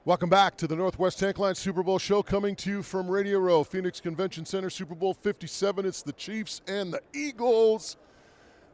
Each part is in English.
Welcome back to the Northwest Tank Line Super Bowl show, coming to you from Radio Row, Phoenix Convention Center, Super Bowl 57. It's the Chiefs and the Eagles.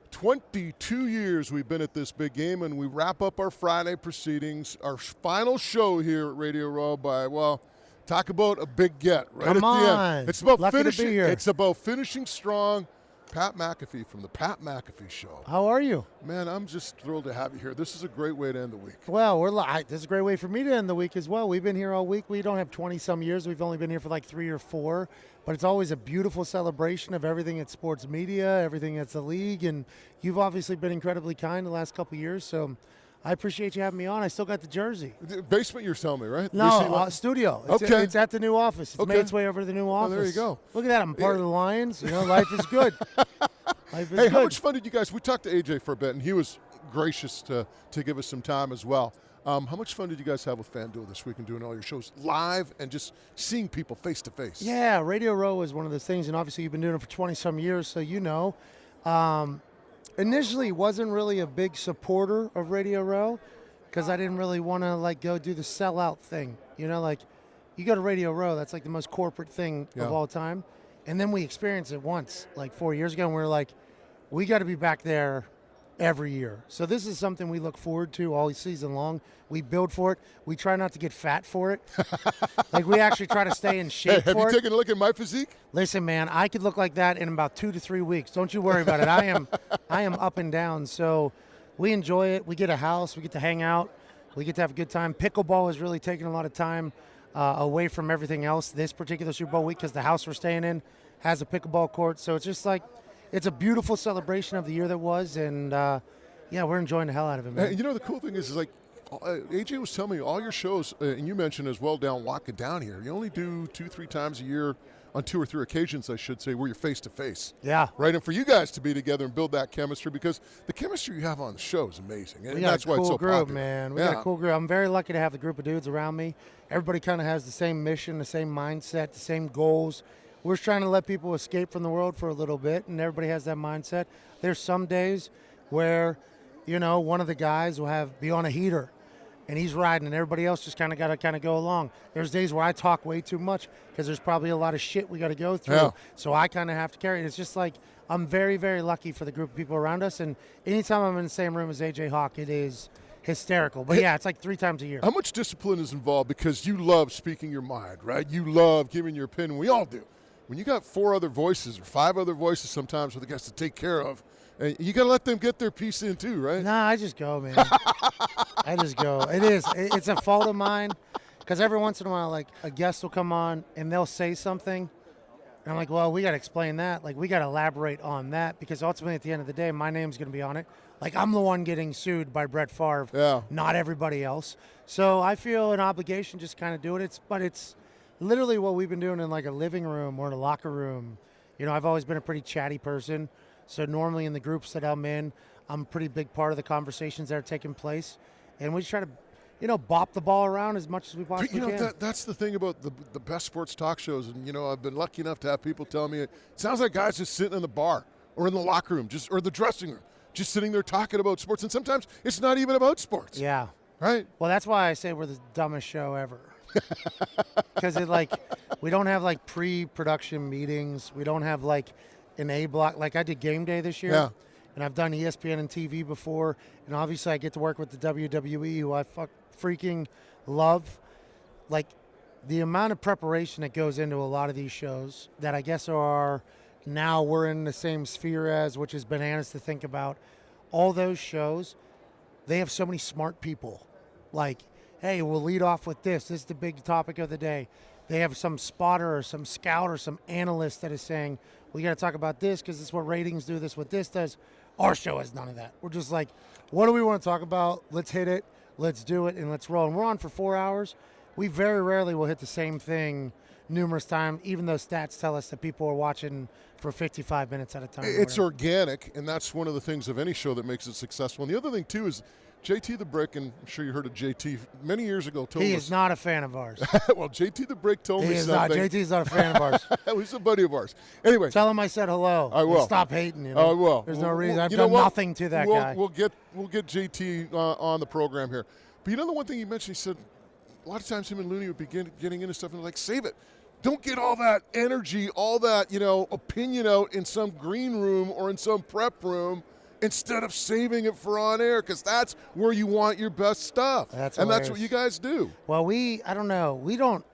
22 years we've been at this big game, and we wrap up our Friday proceedings, our final show here at Radio Row by, well, talk about a big get right at the end. It's about finishing. It's about finishing strong. Pat McAfee from the Pat McAfee Show. How are you? Man, I'm just thrilled to have you here. This is a great way to end the week. Well, this is a great way for me to end the week as well. We've been here all week. We don't have 20-some years. We've only been here for like 3 or 4. But it's always a beautiful celebration of everything at sports media, everything that's the league. And you've obviously been incredibly kind the last couple of years. So I appreciate you having me on. I still got the jersey. Basement, you're telling me, right? No, studio. It's at the new office. It's made its way over to the new office. Oh, there you go. Look at that. I'm part of the Lions. You know, life is good. Life is good. How much fun did you guys – we talked to AJ for a bit, and he was gracious to give us some time as well. How much fun did you guys have with FanDuel this week and doing all your shows live and just seeing people face to face? Yeah, Radio Row is one of those things, and obviously you've been doing it for 20-some years, so you know. Initially wasn't really a big supporter of Radio Row because I didn't really want to like go do the sellout thing. You know, like you go to Radio Row, that's like the most corporate thing of all time. And then we experienced it once, like 4 years ago, and we were like, we got to be back there every year. So this is something we look forward to all season long. We build for it. We try not to get fat for it. Like we actually try to stay in shape for it. Have you taken a look at my physique? Listen, man, I could look like that in about 2 to 3 weeks. Don't you worry about it. I am up and down. So we enjoy it. We get a house. We get to hang out. We get to have a good time. Pickleball has really taken a lot of time away from everything else this particular Super Bowl week because the house we're staying in has a pickleball court. So it's just like, it's a beautiful celebration of the year that was, and we're enjoying the hell out of it, man. You know, the cool thing is like, AJ was telling me all your shows, and you mentioned as well down Walking Down here, you only do 2-3 times a year, on 2 or 3 occasions, I should say, where you're face-to-face. Yeah. Right, and for you guys to be together and build that chemistry, because the chemistry you have on the show is amazing, and that's why it's so popular. Man. We got a cool group. I'm very lucky to have the group of dudes around me. Everybody kind of has the same mission, the same mindset, the same goals. We're just trying to let people escape from the world for a little bit, and everybody has that mindset. There's some days where, you know, one of the guys will be on a heater, and he's riding, and everybody else just kind of got to go along. There's days where I talk way too much because there's probably a lot of shit we got to go through. Yeah. So I kind of have to carry it. It's just like I'm very, very lucky for the group of people around us, and anytime I'm in the same room as AJ Hawk, it is hysterical. But yeah, it's like 3 times a year. How much discipline is involved? Because you love speaking your mind, right? You love giving your opinion. We all do. When you got 4 other voices or 5 other voices sometimes with the guys to take care of, and you got to let them get their piece in too, right? Nah, I just go, man. I just go. It's a fault of mine because every once in a while, like, a guest will come on and they'll say something. And I'm like, well, we got to explain that. Like, we got to elaborate on that because ultimately at the end of the day, my name's going to be on it. Like, I'm the one getting sued by Brett Favre, not everybody else. So I feel an obligation just kind of do it. But it's literally what we've been doing in like a living room or in a locker room. You know, I've always been a pretty chatty person. So normally in the groups that I'm in, I'm a pretty big part of the conversations that are taking place. And we just try to, you know, bop the ball around as much as we possibly can. That's the thing about the best sports talk shows. And, you know, I've been lucky enough to have people tell me it sounds like guys just sitting in the bar or in the locker room or the dressing room, just sitting there talking about sports. And sometimes it's not even about sports. Yeah. Right? Well, that's why I say we're the dumbest show ever. Because we don't have like pre-production meetings. We don't have like an A block. Like I did Game Day this year. Yeah. And I've done ESPN and TV before. And obviously I get to work with the WWE, who I freaking love. Like the amount of preparation that goes into a lot of these shows that I guess we're in the same sphere as, which is bananas to think about. All those shows, they have so many smart people. Like, hey, we'll lead off with this. This is the big topic of the day. They have some spotter or some scout or some analyst that is saying, we got to talk about this because this is what ratings do, this is what this does. Our show has none of that. We're just like, what do we want to talk about? Let's hit it, let's do it, and let's roll. And we're on for 4 hours. We very rarely will hit the same thing numerous times, even though stats tell us that people are watching for 55 minutes at a time. It's organic, and that's one of the things of any show that makes it successful. And the other thing, too, is JT the Brick, and I'm sure you heard of JT many years ago, told us. He is not a fan of ours. Well, JT the Brick told me something. JT's not a fan of ours. He's a buddy of ours. Anyway. Tell him I said hello. I will. Stop hating. You know? I will. There's no reason. I've done nothing to that guy. We'll get JT on the program here. But you know the one thing he mentioned, he said, a lot of times him and Looney would be getting into stuff and like, save it. Don't get all that energy, all that, opinion out in some green room or in some prep room instead of saving it for on air, because that's where you want your best stuff. That's what you guys do. Well, I don't know. We don't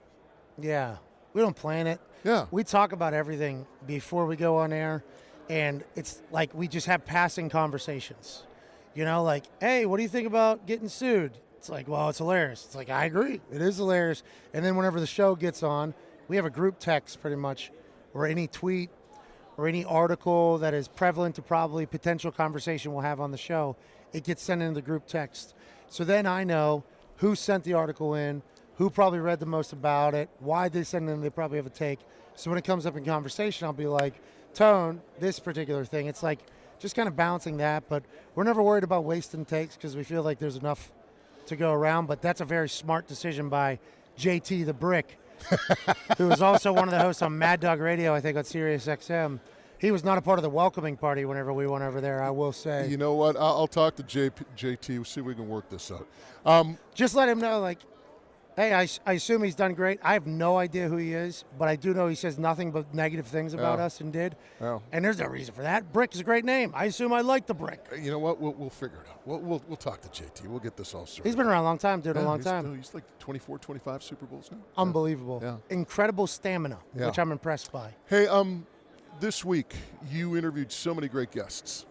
plan it. Yeah. We talk about everything before we go on air, and it's like we just have passing conversations. Like, hey, what do you think about getting sued? It's like, well, it's hilarious. It's like, I agree. It is hilarious. And then whenever the show gets on, we have a group text pretty much, or any tweet or any article that is prevalent to probably potential conversation we'll have on the show, it gets sent into the group text. So then I know who sent the article in, who probably read the most about it, why they sent it in, they probably have a take. So when it comes up in conversation, I'll be like, Tone, this particular thing. It's like just kind of balancing that, but we're never worried about wasting takes because we feel like there's enough to go around. But that's a very smart decision by JT the Brick, who is also one of the hosts on Mad Dog Radio, I think, on Sirius XM. He was not a part of the welcoming party whenever we went over there, I will say. You know what? I'll talk to JT. We'll see if we can work this out. Just let him know, like, hey, I assume he's done great. I have no idea who he is, but I do know he says nothing but negative things about us and did. Yeah. And there's no reason for that. Brick is a great name. I assume I like the Brick. You know what? We'll figure it out. We'll talk to JT. We'll get this all sorted. He's been around a long time, dude, a long time. He's like 24, 25 Super Bowls now. Unbelievable. Yeah. Incredible stamina, Yeah. which I'm impressed by. Hey, this week you interviewed so many great guests.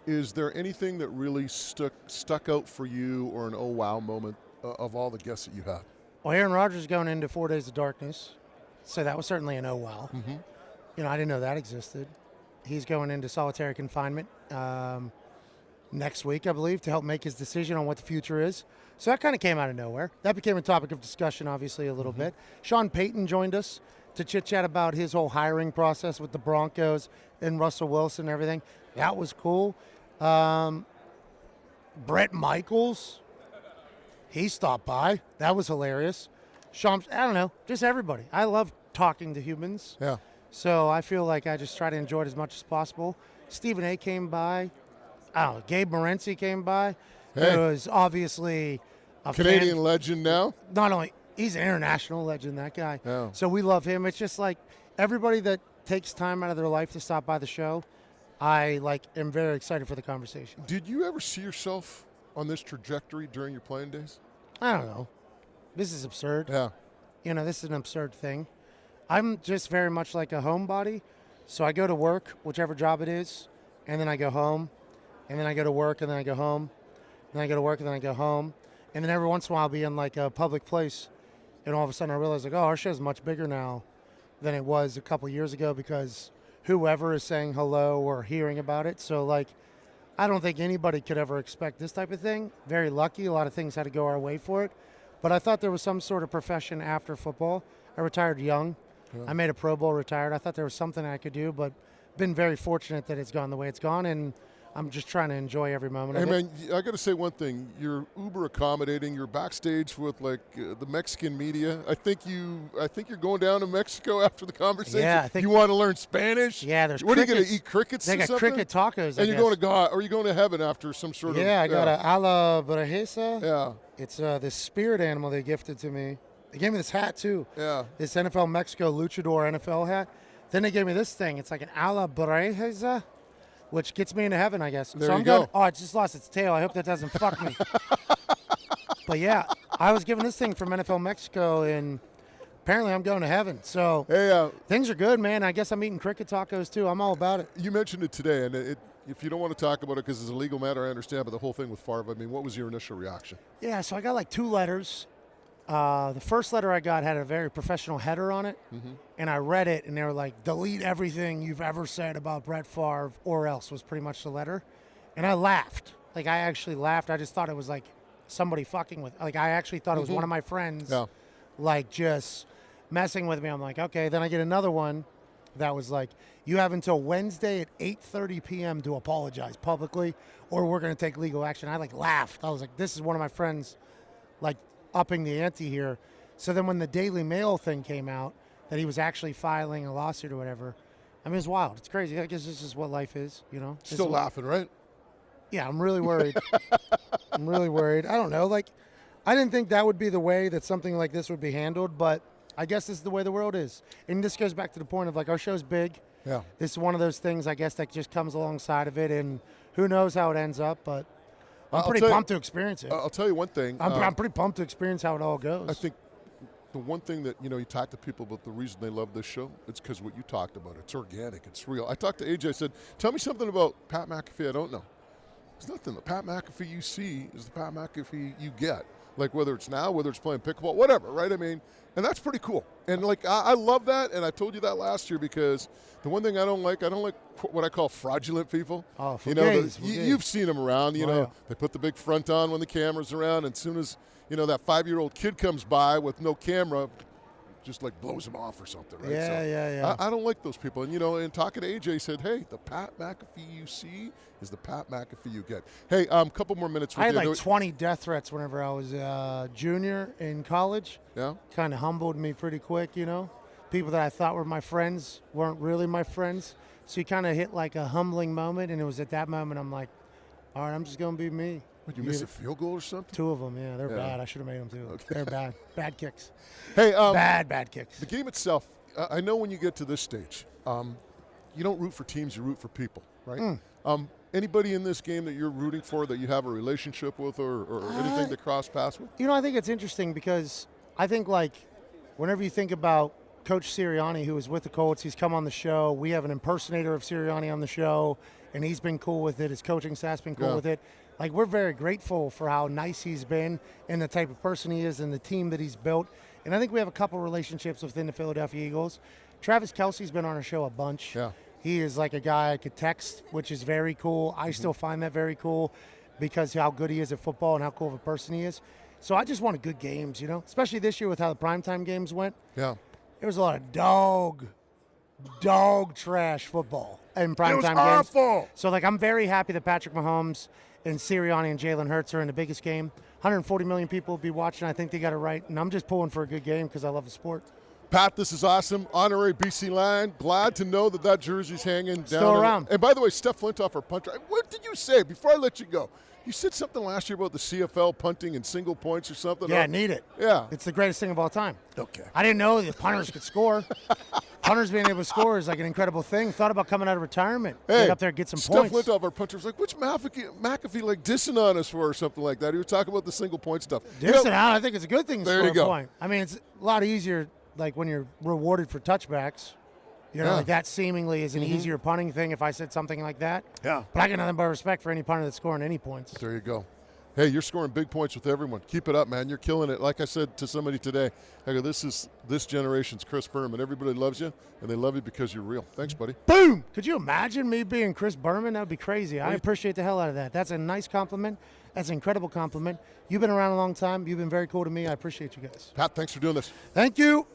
Is there anything that really stuck out for you, or an oh wow moment of all the guests that you had? Well, Aaron Rodgers is going into 4 Days of Darkness, so that was certainly an oh wow. Mm-hmm. I didn't know that existed. He's going into solitary confinement next week, I believe, to help make his decision on what the future is. So that kind of came out of nowhere. That became a topic of discussion, obviously, a little bit. Sean Payton joined us to chit-chat about his whole hiring process with the Broncos and Russell Wilson and everything. That was cool. Brett Michaels, he stopped by. That was hilarious. Sean, I don't know, just everybody. I love talking to humans. Yeah. So I feel like I just try to enjoy it as much as possible. Stephen A. came by. Gabe Morency came by. Hey. Who is obviously a Canadian legend now. Not only, he's an international legend, that guy. Yeah. So we love him. It's just like everybody that takes time out of their life to stop by the show, I am very excited for the conversation. Did you ever see yourself on this trajectory during your playing days? I don't know. This is absurd. Yeah. This is an absurd thing. I'm just very much like a homebody. So I go to work, whichever job it is, and then I go home, and then I go to work, and then I go home, and then I go to work, and then I go home. And then every once in a while I'll be in like a public place, and all of a sudden I realize, like, oh, our show's much bigger now than it was a couple years ago because whoever is saying hello or hearing about it. So, I don't think anybody could ever expect this type of thing. Very lucky. A lot of things had to go our way for it. But I thought there was some sort of profession after football. I retired young. Yeah. I made a Pro Bowl, retired. I thought there was something I could do, but been very fortunate that it's gone the way it's gone, and I'm just trying to enjoy every moment of it. Hey, man, I got to say one thing. You're uber accommodating. You're backstage with, the Mexican media. I think you're going down to Mexico after the conversation. Yeah, I think you want to learn Spanish? Yeah, there's What crickets. are you going to eat, crickets They got something? cricket tacos, And you're going to God, or are you going to heaven after some sort of... Yeah, I got a ala brajeza. Yeah. It's this spirit animal they gifted to me. They gave me this hat, too. Yeah. This NFL Mexico luchador NFL hat. Then they gave me this thing. It's like an ala brajeza, which gets me into heaven, I guess. There so you I'm go. good. Oh, it just lost its tail. I hope that doesn't fuck me. But yeah, I was given this thing from NFL Mexico, and apparently I'm going to heaven. So Hey, things are good, man. I guess I'm eating cricket tacos, too. I'm all about it. you mentioned it today, and if you don't want to talk about it because it's a legal matter, I understand, but the whole thing with Favre, what was your initial reaction? Yeah, so I got 2 letters. The first letter I got had a very professional header on it, and I read it, and they were like, delete everything you've ever said about Brett Favre, or else was pretty much the letter. And I laughed. I actually laughed. I just thought it was somebody fucking with, I actually thought it was one of my friends, just messing with me. I'm like, okay. Then I get another one that was like, you have until Wednesday at 8:30 p.m. to apologize publicly, or we're going to take legal action. I laughed. I was like, this is one of my friends, upping the ante here. So then when the Daily Mail thing came out, that he was actually filing a lawsuit or whatever, it's wild. It's crazy. I guess this is what life is, Still laughing, right? Yeah, I'm really worried. I'm really worried. I don't know. I didn't think that would be the way that something like this would be handled, but I guess this is the way the world is. And this goes back to the point of, like, our show's big. Yeah. This is one of those things, I guess, that just comes alongside of it, and who knows how it ends up, but I'm pretty pumped to experience it. I'll tell you one thing. I'm pretty pumped to experience how it all goes. I think the one thing that, you talk to people about the reason they love this show, it's because what you talked about. It's organic. It's real. I talked to AJ. I said, tell me something about Pat McAfee I don't know. There's nothing. The Pat McAfee you see is the Pat McAfee you get. Like, whether it's now, whether it's playing pickleball, whatever, right? I mean, and that's pretty cool. And, like, I love that, and I told you that last year because the one thing I don't like what I call fraudulent people. Oh, you've seen them around. Yeah. They put the big front on when the camera's around, and as soon as, that 5-year-old kid comes by with no camera, just like blows him off or something, right? Yeah. I don't like those people. And, and talking to AJ, said, hey, the Pat McAfee you see is the Pat McAfee you get. Hey, a couple more minutes. I had like 20 death threats whenever I was junior in college. Yeah. Kind of humbled me pretty quick, People that I thought were my friends weren't really my friends. So you kind of hit like a humbling moment, and it was at that moment I'm like, all right, I'm just going to be me. Would you miss a field goal or something? 2 of them, yeah. They're bad. I should have made them too. Okay. They're bad. Bad kicks. Hey, bad kicks. The game itself, I know when you get to this stage, you don't root for teams, you root for people, right? Anybody in this game that you're rooting for that you have a relationship with or anything to cross paths with? I think it's interesting because I think, like, whenever you think about Coach Sirianni, who was with the Colts, he's come on the show. We have an impersonator of Sirianni on the show, and he's been cool with it. His coaching staff's been cool with it. Like, we're very grateful for how nice he's been and the type of person he is and the team that he's built. And I think we have a couple relationships within the Philadelphia Eagles. Travis Kelce's been on our show a bunch. Yeah. He is like a guy I could text, which is very cool. I still find that very cool because how good he is at football and how cool of a person he is. So I just wanted good games, especially this year with how the primetime games went. Yeah. There was a lot of dog trash football in primetime games. Awful. So, like, I'm very happy that Patrick Mahomes and Sirianni and Jalen Hurts are in the biggest game. 140 million people will be watching. I think they got it right. And I'm just pulling for a good game because I love the sport. Pat, this is awesome. Honorary BC Lion. Glad to know that jersey's hanging down. Still around. And by the way, Steph Flintoff, our punter. What did you say before I let you go? You said something last year about the CFL punting and single points or something. Yeah, need it. Yeah. It's the greatest thing of all time. Okay. I didn't know the punters could score. Punters being able to score is like an incredible thing. Thought about coming out of retirement. Hey, get up there, get some Steph points. Flintoff, our punter, was like, which McAfee like dissing on us for or something like that? He was talking about the single point stuff. Dissing out, I think it's a good thing to there score you go. a point. I mean, it's a lot easier like when you're rewarded for touchbacks. Like that seemingly is an easier punting thing if I said something like that. Yeah. But I got nothing but respect for any punter that's scoring any points. There you go. Hey, you're scoring big points with everyone. Keep it up, man. You're killing it. Like I said to somebody today, I go, this is this generation's Chris Berman. Everybody loves you, and they love you because you're real. Thanks, buddy. Boom! Could you imagine me being Chris Berman? That would be crazy. I appreciate the hell out of that. That's a nice compliment. That's an incredible compliment. You've been around a long time. You've been very cool to me. I appreciate you guys. Pat, thanks for doing this. Thank you.